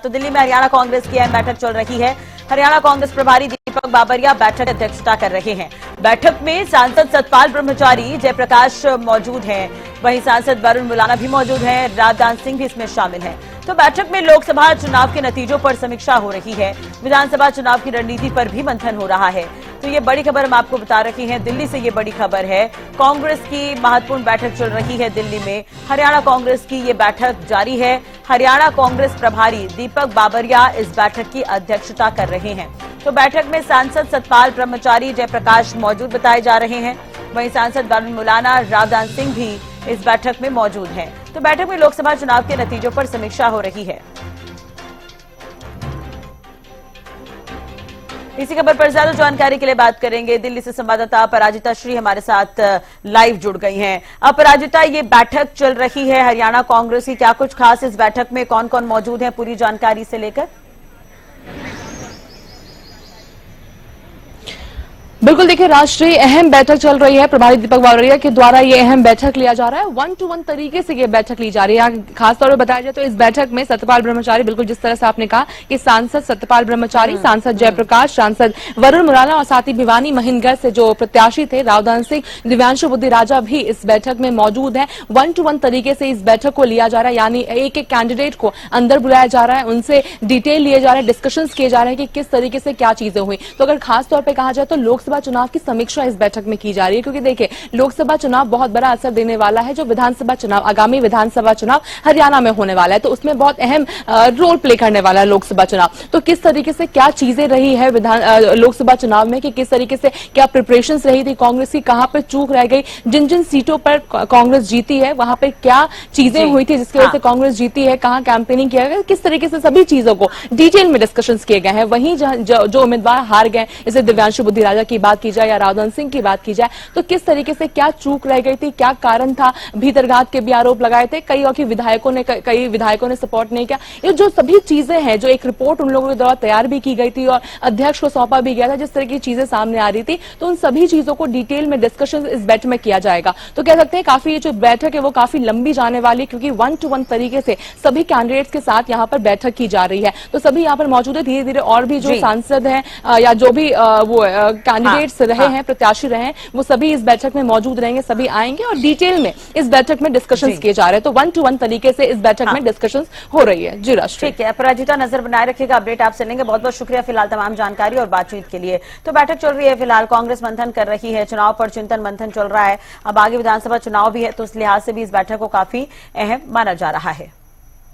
तो दिल्ली में हरियाणा कांग्रेस की अहम बैठक चल रही है। हरियाणा कांग्रेस प्रभारी दीपक बाबरिया बैठक की अध्यक्षता कर रहे हैं। बैठक में सांसद सतपाल ब्रह्मचारी, जयप्रकाश मौजूद हैं, वहीं सांसद वरुण मुलाना भी मौजूद हैं, राजदान सिंह भी इसमें शामिल हैं। तो बैठक में लोकसभा चुनाव के नतीजों पर समीक्षा हो रही है। विधानसभा चुनाव की रणनीति पर भी मंथन हो रहा है। तो ये बड़ी खबर हम आपको बता रहे हैं, दिल्ली से ये बड़ी खबर है। कांग्रेस की महत्वपूर्ण बैठक चल रही है दिल्ली में। हरियाणा कांग्रेस की ये बैठक जारी है। हरियाणा कांग्रेस प्रभारी दीपक बाबरिया इस बैठक की अध्यक्षता कर रहे हैं। तो बैठक में सांसद सतपाल ब्रह्मचारी, जयप्रकाश मौजूद बताए जा रहे हैं, वहीं सांसद वरुण मुलाना, राजदान सिंह भी इस बैठक में मौजूद हैं। तो बैठक में लोकसभा चुनाव के नतीजों पर समीक्षा हो रही है। इसी खबर पर ज्यादा जानकारी के लिए बात करेंगे। दिल्ली से संवाददाता अपराजिता श्री हमारे साथ लाइव जुड़ गई हैं। अपराजिता, ये बैठक चल रही है हरियाणा कांग्रेस की, क्या कुछ खास इस बैठक में कौन कौन मौजूद है, पूरी जानकारी से लेकर? बिल्कुल, देखिए राष्ट्रीय अहम बैठक चल रही है। प्रभारी दीपक बाबरिया के द्वारा ये अहम बैठक लिया जा रहा है। 1-to-1 तरीके से ये बैठक ली जा रही है। खासतौर पर बताया जाए तो इस बैठक में सतपाल ब्रह्मचारी, बिल्कुल जिस तरह से आपने कहा कि सांसद सतपाल ब्रह्मचारी, सांसद जयप्रकाश, सांसद वरुण मुलाना और साथ ही भिवानी महिनगढ़ से जो प्रत्याशी थे राजदान सिंह, दिव्यांशु बुद्धिराजा भी इस बैठक में मौजूद है। 1-to-1 तरीके से इस बैठक को लिया जा रहा है, यानी एक एक कैंडिडेट को अंदर बुलाया जा रहा है, उनसे डिटेल लिए जा रहे हैं, डिस्कशन किए जा रहे हैं कि किस तरीके से क्या चीजें हुई। तो अगर खासतौर पर कहा जाए तो लोकसभा चुनाव की समीक्षा इस बैठक में की जा रही है, क्योंकि देखिए लोकसभा चुनाव बहुत बड़ा असर देने वाला है। जो विधानसभा चुनाव, आगामी विधानसभा चुनाव हरियाणा में होने वाला है, तो उसमें बहुत अहम रोल प्ले करने वाला है लोकसभा चुनाव। तो किस तरीके से क्या चीजें रही है लोकसभा चुनाव में, कि किस तरीके से क्या प्रिपरेशंस रही थी कांग्रेस की, कहां पर चूक रह गई, जिन जिन सीटों पर कांग्रेस जीती है वहां पर क्या चीजें हुई थी जिसकी वजह से कांग्रेस जीती है, कहां कैंपेनिंग किया गया, किस तरीके से सभी चीजों को डिटेल में डिस्कशन किए गए हैं। वहीं जो उम्मीदवार हार गए, जैसे दिव्यांशु बुद्धिराजा की बात की जाए या राजदान सिंह की बात की जाए, तो किस तरीके से क्या चूक रह गई थी, क्या कारण था, भीतरघात के भी आरोप लगाए थे, कई विधायकों ने सपोर्ट नहीं किया। ये जो सभी चीजें हैं, जो एक रिपोर्ट उन लोगों के द्वारा तैयार भी की गई थी और अध्यक्ष को सौंपा भी गया था, जिस तरह की चीजें सामने आ रही थी, तो उन सभी चीजों को डिटेल में डिस्कशन इस बैठक में किया जाएगा। तो कह सकते हैं काफी ये जो बैठक है वो काफी लंबी जाने वाली, क्योंकि 1-to-1 तरीके से सभी कैंडिडेट्स के साथ यहाँ पर बैठक की जा रही है। तो सभी यहाँ पर मौजूद है। धीरे धीरे और भी जो सांसद हैं या जो भी वो कैंडिडेट्स रहे हैं, प्रत्याशी रहे हैं, वो सभी इस बैठक में मौजूद रहेंगे, सभी आएंगे और डिटेल में इस बैठक में डिस्कशंस किए जा रहे हैं। तो 1-to-1 तरीके से इस बैठक में डिस्कशंस हो रही है। जी राष्ट्रीय, ठीक है अपराजिता, नजर बनाए रखिएगा, अपडेट आपसे लेंगे। बहुत बहुत शुक्रिया फिलहाल तमाम जानकारी और बातचीत के लिए। तो बैठक चल रही है, फिलहाल कांग्रेस मंथन कर रही है, चुनाव पर चिंतन मंथन चल रहा है। अब आगे विधानसभा चुनाव भी है, तो उस लिहाज से भी इस बैठक को काफी अहम माना जा रहा है।